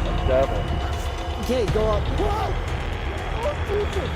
I'm jamming. Okay, go up. Whoa! Oh, Jesus.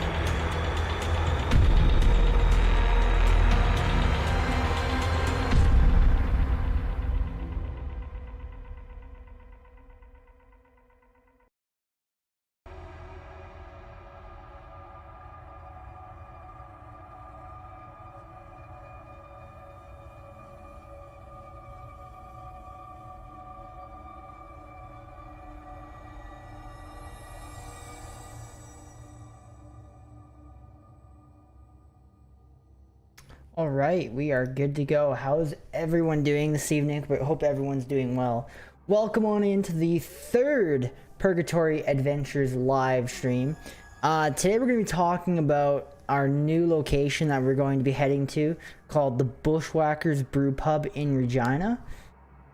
All right, we are good to go. How's everyone doing this evening? We hope everyone's doing well. Welcome on into the third Purgatory Adventures live stream. Today we're going to be talking about our new location that we're going to be heading to, called the Bushwhackers Brew Pub in Regina.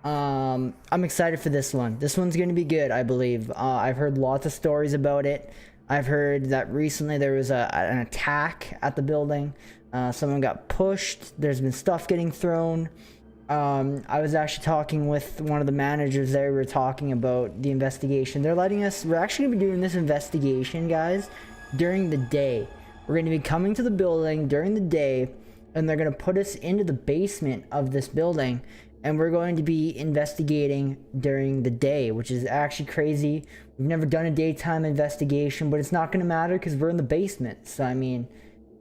I'm excited for this one. This one's going to be good, I believe. I've heard lots of stories about it. I've heard that recently there was an attack at the building. Someone got pushed. There's been stuff getting thrown. I was actually talking with one of the managers there. We were talking about the investigation. They're letting us, we're actually going to be doing this investigation, guys, during the day. We're going to be coming to the building during the day, and they're going to put us into the basement of this building, and we're going to be investigating during the day, which is actually crazy. We've never done a daytime investigation, but it's not going to matter because we're in the basement. So, I mean,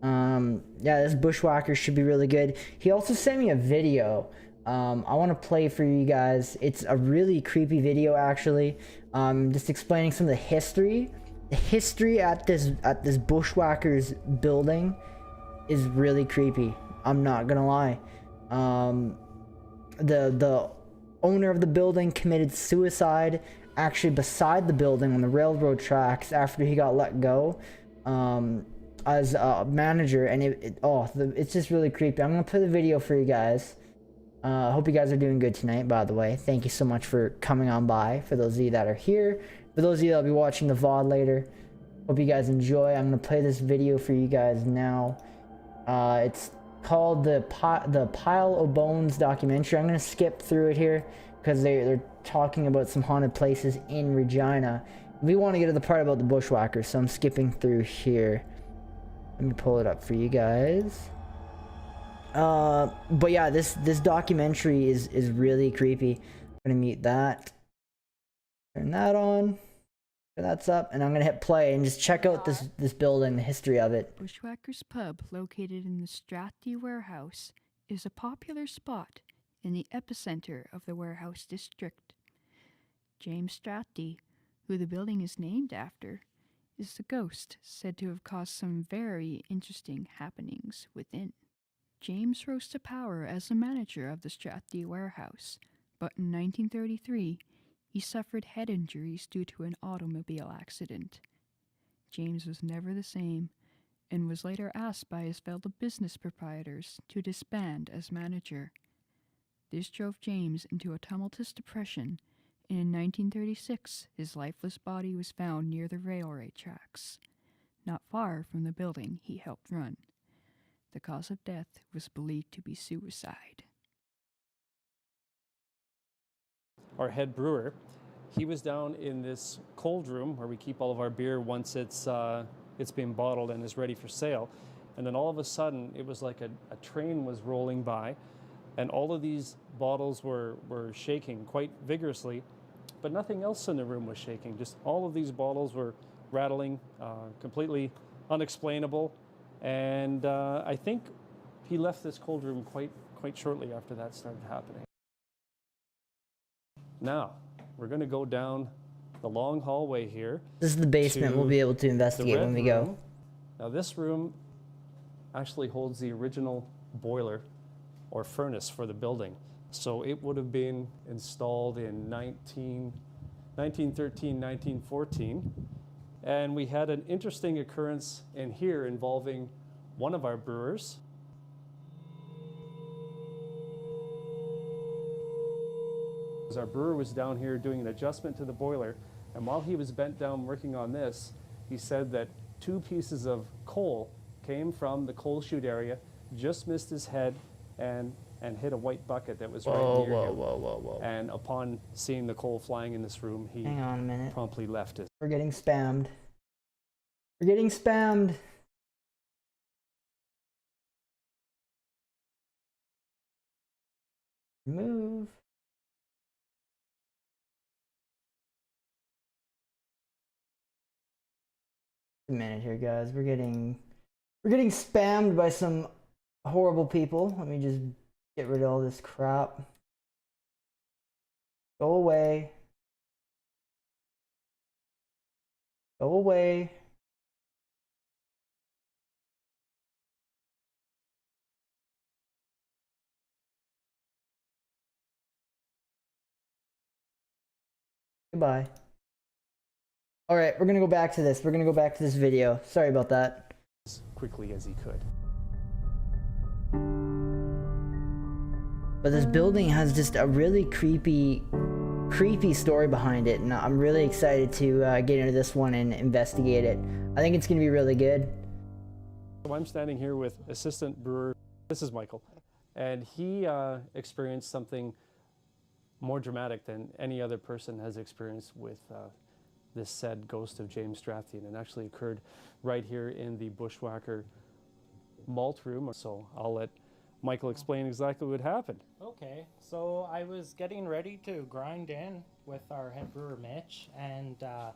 yeah, this Bushwhacker should be really good. He also sent me a video. I want to play for you guys. It's a really creepy video, actually. Just explaining some of the history. The history at this Bushwhackers building is really creepy. I'm not gonna lie. The owner of the building committed suicide actually beside the building on the railroad tracks after he got let go as a manager, and it's just really creepy. I'm gonna play the video for you guys. Hope you guys are doing good tonight, by the way. Thank you so much for coming on by, for those of you that are here. For those of you that'll be watching the VOD later, hope you guys enjoy. I'm gonna play this video for you guys now. It's called the Pile of Bones documentary. I'm gonna skip through it here because they're talking about some haunted places in Regina. We want to get to the part about the Bushwhackers, so I'm skipping through here. Let me pull it up for you guys. But yeah, this documentary is really creepy. I'm gonna mute that. Turn that on. That's up, and I'm gonna hit play and just check out this building, the history of it. Bushwhackers Pub, located in the Stratty Warehouse, is a popular spot in the epicenter of the warehouse district. James Stratty, who the building is named after, is the ghost said to have caused some very interesting happenings within. James rose to power as the manager of the Stratty Warehouse, but in 1933, he suffered head injuries due to an automobile accident. James was never the same, and was later asked by his fellow business proprietors to disband as manager. This drove James into a tumultuous depression, and in 1936 his lifeless body was found near the railway tracks, not far from the building he helped run. The cause of death was believed to be suicide. Our head brewer, he was down in this cold room where we keep all of our beer once it's been bottled and is ready for sale. And then all of a sudden, it was like a train was rolling by, and all of these bottles were shaking quite vigorously, but nothing else in the room was shaking. Just all of these bottles were rattling, completely unexplainable. And I think he left this cold room quite shortly after that started happening. Now, we're going to go down the long hallway here. This is the basement. We'll be able to investigate when we go. Now, this room actually holds the original boiler or furnace for the building. So it would have been installed in 1913, 1914. And we had an interesting occurrence in here involving one of our brewers. Our brewer was down here doing an adjustment to the boiler, and while he was bent down working on this, he said that 2 pieces of coal came from the coal chute area, just missed his head, and and hit a white bucket that was right Whoa, near whoa, him. whoa, whoa, whoa. And upon seeing the coal flying in this room, he Hang on a minute. promptly left it. We're getting spammed. We're getting spammed. Move. A minute here, guys. We're getting spammed by some horrible people. Let me just get rid of all this crap. Go away. Go away. Goodbye. All right, we're gonna go back to this. We're gonna go back to this video. Sorry about that. As quickly as he could. But this building has just a really creepy story behind it, and I'm really excited to get into this one and investigate it. I think it's gonna be really good. So I'm standing here with assistant brewer. This is Michael, and he experienced something more dramatic than any other person has experienced with this said ghost of James Strathy, and it actually occurred right here in the Bushwhacker malt room. So I'll let Michael explain exactly what happened. Okay, so I was getting ready to grind in with our head brewer Mitch, and I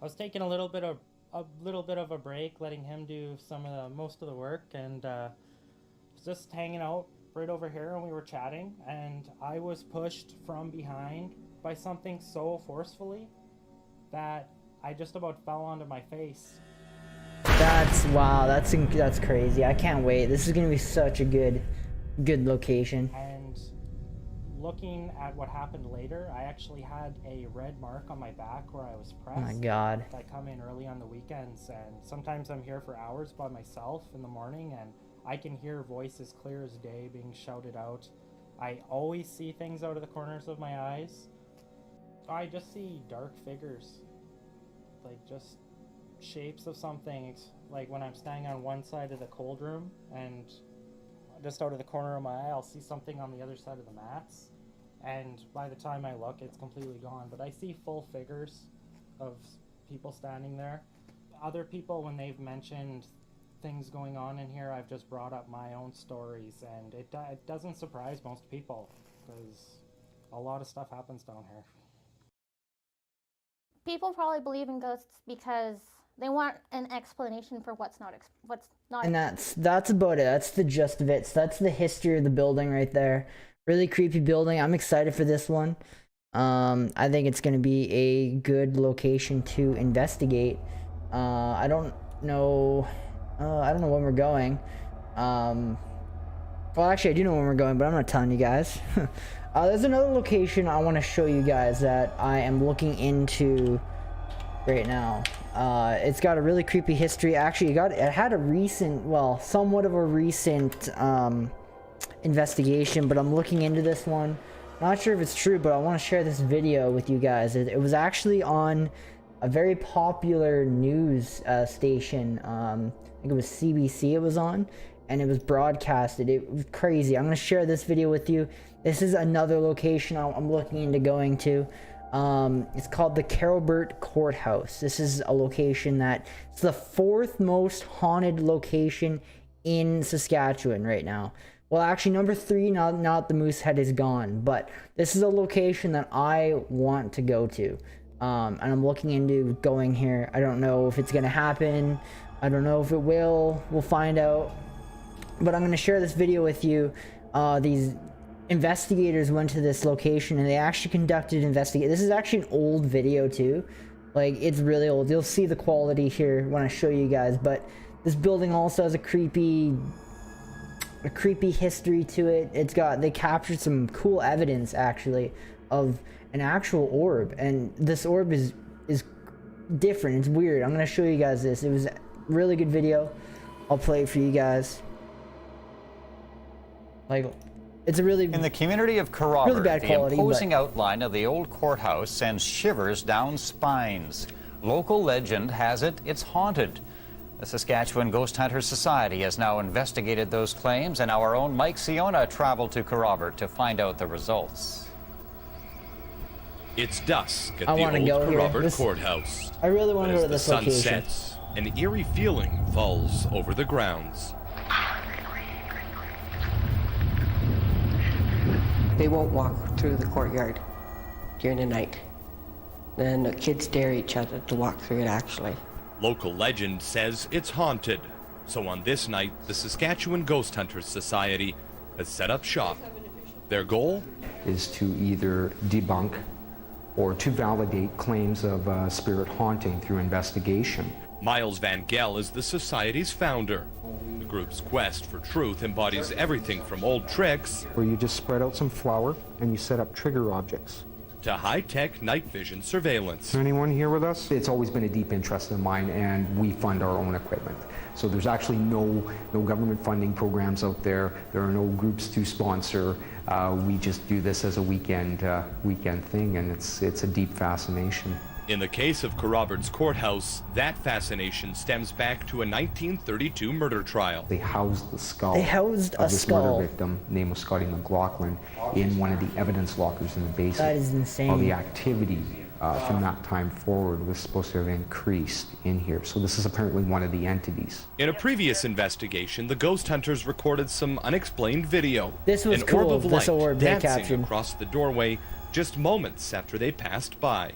was taking a little bit of a break, letting him do most of the work, and was just hanging out right over here, and we were chatting, and I was pushed from behind by something so forcefully that I just about fell onto my face. Wow, that's crazy. I can't wait. This is gonna be such a good location. And looking at what happened later, I actually had a red mark on my back where I was pressed. Oh my god. I come in early on the weekends, and sometimes I'm here for hours by myself in the morning, and I can hear voices clear as day being shouted out. I always see things out of the corners of my eyes. I just see dark figures, like just shapes of something. Like when I'm standing on one side of the cold room, and just out of the corner of my eye, I'll see something on the other side of the mats, and by the time I look, it's completely gone. But I see full figures of people standing there. Other people, when they've mentioned things going on in here, I've just brought up my own stories, and it doesn't surprise most people, because a lot of stuff happens down here. People probably believe in ghosts because they want an explanation for what's not. And that's about it. That's the gist of it. So that's the history of the building right there. Really creepy building. I'm excited for this one. I think it's going to be a good location to investigate. I don't know when we're going. Well, actually, I do know when we're going, but I'm not telling you guys. There's another location I want to show you guys that I am looking into right now. It's got a really creepy history. Actually, it had a recent, well, somewhat of a recent investigation, but I'm looking into this one. Not sure if it's true, but I want to share this video with you guys. It was actually on a very popular news station. I think it was CBC it was on, and it was broadcasted. It was crazy. I'm going to share this video with you. This is another location I'm looking into going to. It's called the Carrowbert Courthouse. This is a location it's the 4th most haunted location in Saskatchewan right now. Well, actually, number 3, now that the Moosehead is gone, but this is a location that I want to go to. And I'm looking into going here. I don't know if it's going to happen. I don't know if it will. We'll find out. But I'm going to share this video with you. These investigators went to this location, and they actually conducted investigation. This is actually an old video too. Like, it's really old. You'll see the quality here when I show you guys. But this building also has a creepy history to it. They captured some cool evidence actually of an actual orb, and this orb is different. It's weird. I'm gonna show you guys this. It was a really good video. I'll play it for you guys. Like, it's a really in the community of Carrowbert, really bad quality, the imposing outline of the old courthouse sends shivers down spines. Local legend has it it's haunted. The Saskatchewan Ghost Hunters Society has now investigated those claims, and our own Mike Siona traveled to Kerrobert to find out the results. It's dusk at I the wanna old go here. Kerrobert courthouse. I really want to As go to the this sun location. sets, an eerie feeling falls over the grounds. They won't walk through the courtyard during the night. Then the kids dare each other to walk through it, actually. Local legend says it's haunted. So on this night, the Saskatchewan Ghost Hunters Society has set up shop. Their goal? Is to either debunk or to validate claims of spirit haunting through investigation. Miles Van Gel is the Society's founder. The group's quest for truth embodies everything from old tricks Where you just spread out some flour and you set up trigger objects. to high-tech night vision surveillance. Is there anyone here with us? It's always been a deep interest of mine, and we fund our own equipment. So there's actually no government funding programs out there. There are no groups to sponsor. We just do this as a weekend thing, and it's a deep fascination. In the case of Kerrobert's courthouse, that fascination stems back to a 1932 murder trial. They housed the skull They housed of a this skull. murder victim, name was Scotty McLaughlin, in one of the evidence lockers in the basement. That is insane. All the activity from that time forward was supposed to have increased in here. So this is apparently one of the entities. In a previous investigation, the ghost hunters recorded some unexplained video. This was An cool, orb of this light orb they dancing captured. across the doorway just moments after they passed by.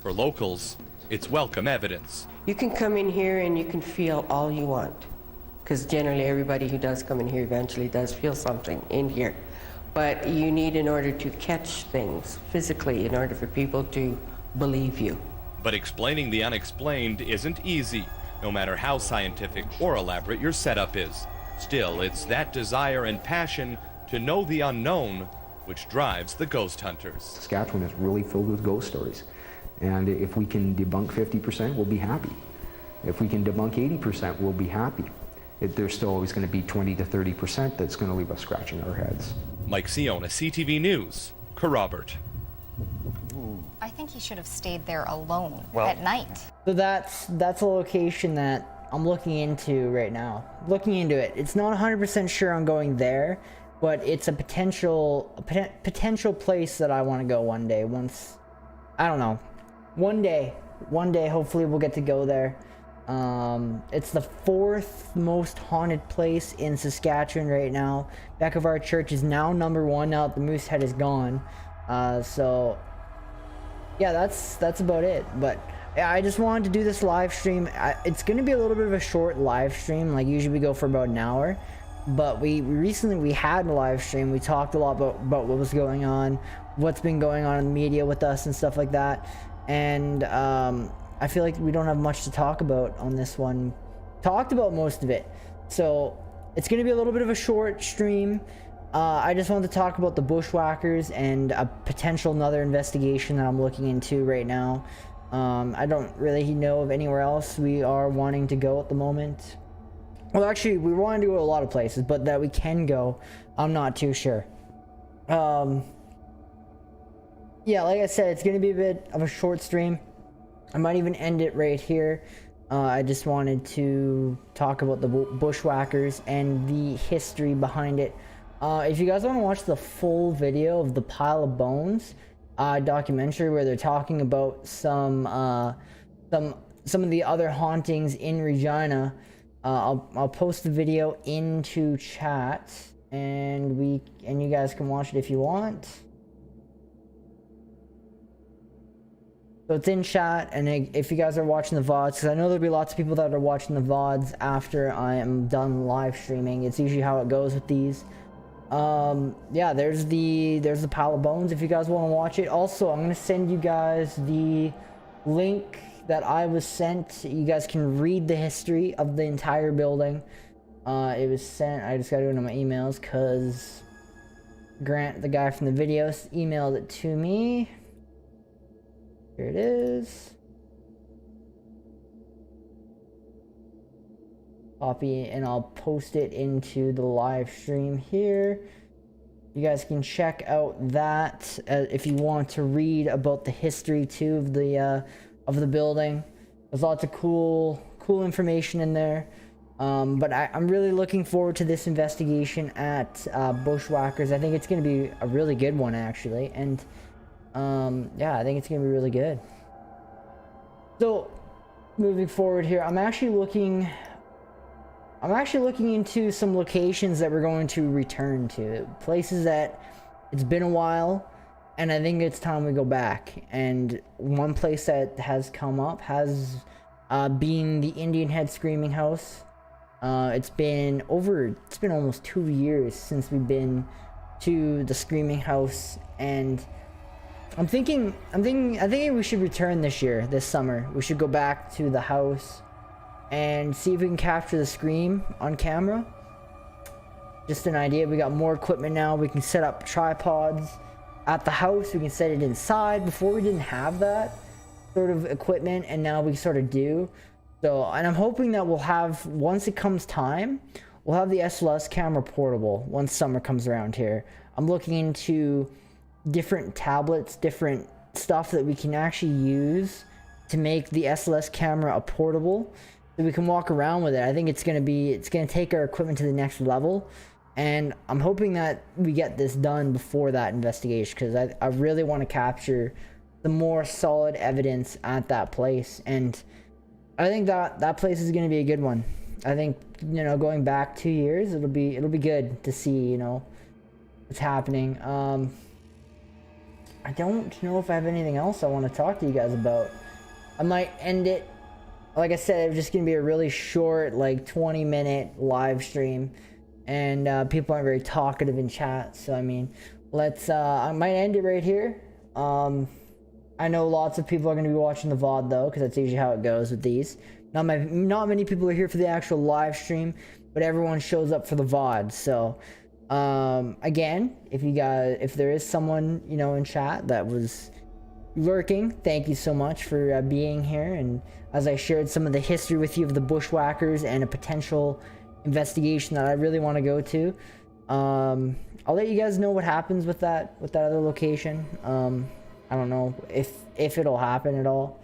For locals, it's welcome evidence. You can come in here and you can feel all you want. Because generally everybody who does come in here eventually does feel something in here. But you need, in order to catch things physically, in order for people to believe you. But explaining the unexplained isn't easy, no matter how scientific or elaborate your setup is. Still, it's that desire and passion to know the unknown which drives the ghost hunters. Saskatchewan is really filled with ghost stories. And if we can debunk 50%, we'll be happy. If we can debunk 80%, we'll be happy. There's still always going to be 20 to 30% that's going to leave us scratching our heads. Mike Siona, CTV News, Kerrobert. I think he should have stayed there alone Well- at night. So that's a location that I'm looking into right now. Looking into it. It's not 100% sure I'm going there, but it's a potential place that I want to go one day. Once, I don't know. One day, hopefully we'll get to go there. It's the 4th most haunted place in Saskatchewan right now. Beckevar Church is now #1 now that the Moosehead is gone. So yeah, that's about it. But yeah, I just wanted to do this live stream. It's going to be a little bit of a short live stream. Like usually we go for about an hour. But we recently had a live stream. We talked a lot about what was going on, what's been going on in the media with us and stuff like that. And I feel like we don't have much to talk about on this one. Talked about most of it. So it's going to be a little bit of a short stream. I just wanted to talk about the Bushwhackers and a potential another investigation that I'm looking into right now. I don't really know of anywhere else we are wanting to go at the moment. Well, actually, we want to go to a lot of places, but that we can go, I'm not too sure. Yeah, like I said, it's going to be a bit of a short stream. I might even end it right here. I just wanted to talk about the Bushwhackers and the history behind it. If you guys want to watch the full video of the Pile of Bones documentary where they're talking about some of the other hauntings in Regina, I'll post the video into chat, and you guys can watch it if you want. So it's in chat, and if you guys are watching the VODs, because I know there'll be lots of people that are watching the VODs after I am done live streaming. It's usually how it goes with these. Yeah, there's the Pile of Bones if you guys want to watch it. Also, I'm gonna send you guys the link that I was sent. You guys can read the history of the entire building. It was sent. I just gotta go into my emails because Grant, the guy from the videos, emailed it to me. Here it is. Copy, and I'll post it into the live stream here. You guys can check out that if you want to read about the history too of the building. There's lots of cool cool information in there. But I'm really looking forward to this investigation at Bushwhackers. I think it's going to be a really good one, actually. And yeah, I think it's going to be really good. So, moving forward here, I'm actually looking into some locations that we're going to return to. Places that it's been a while, and I think it's time we go back. And one place that has come up has been the Indian Head Screaming House. It's been almost 2 years since we've been to the Screaming House, and I think we should return this summer. We should go back to the house and see if we can capture the scream on camera. Just an idea. We got more equipment now. We can set up tripods at the house. We can set it inside. Before we didn't have that sort of equipment, and now we sort of do. So, and I'm hoping that we'll have, once it comes time, we'll have the SLS camera portable once summer comes around here. I'm looking into different tablets, different stuff that we can actually use to make the SLS camera a portable, so we can walk around with it. I think it's gonna take our equipment to the next level, and I'm hoping that we get this done before that investigation, because I really want to capture the more solid evidence at that place. And I think that place is going to be a good one. I think, you know, going back 2 years, it'll be good to see, you know, what's happening. I don't know if I have anything else I want to talk to you guys about. I might end it, like I said, it's just going to be a really short, like 20-minute live stream, and people aren't very talkative in chat, so I mean, I might end it right here. I know lots of people are going to be watching the VOD though, because that's usually how it goes with these. Not many people are here for the actual live stream, but everyone shows up for the VOD. So again, if there is someone, you know, in chat that was lurking, thank you so much for being here. And as I shared some of the history with you of the Bushwhackers and a potential investigation that I really want to go to, I'll let you guys know what happens with that other location. I don't know if it'll happen at all,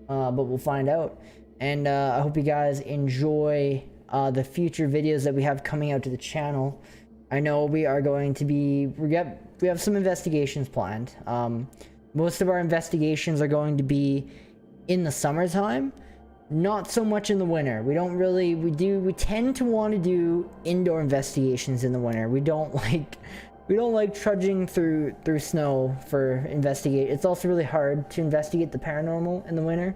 but we'll find out. And I hope you guys enjoy the future videos that we have coming out to the channel. I know we are going to be, we have some investigations planned. Most of our investigations are going to be in the summertime, not so much in the winter. We tend to want to do indoor investigations in the winter. We don't like trudging through snow for investigate. It's also really hard to investigate the paranormal in the winter.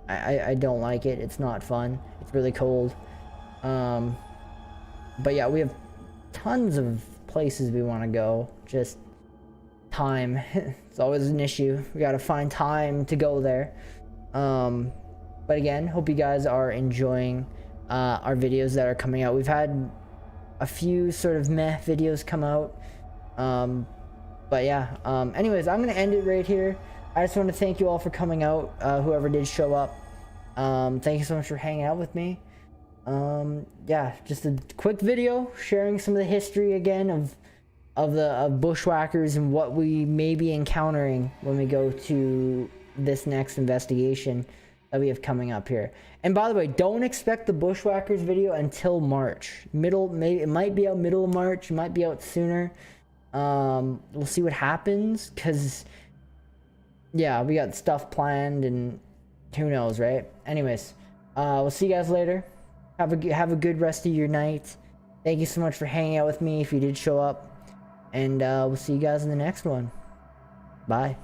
I don't like it. It's not fun. It's really cold. But yeah, we have tons of places we want to go. Just time. It's always an issue. We got to find time to go there. But again, hope you guys are enjoying our videos that are coming out. We've had a few sort of meh videos come out. But yeah, anyways, I'm gonna end it right here. I just want to thank you all for coming out, whoever did show up. Thank you so much for hanging out with me. Yeah, just a quick video sharing some of the history again of Bushwhackers and what we may be encountering when we go to this next investigation that we have coming up here. And by the way, don't expect the Bushwhackers video until March. It might be out middle of March, it might be out sooner. We'll see what happens, because yeah, we got stuff planned and who knows, right? Anyways, we'll see you guys later. Have a good rest of your night. Thank you so much for hanging out with me if you did show up, and we'll see you guys in the next one. Bye.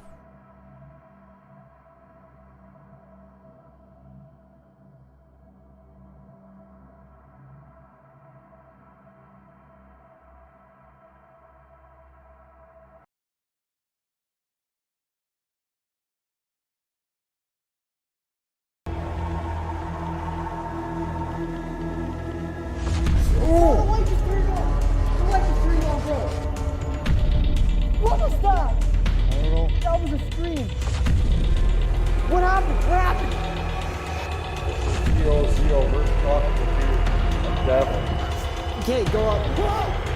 What was that? I don't know. That was a scream. What happened? What happened? CEO over talking to the devil. Okay, go up. Whoa!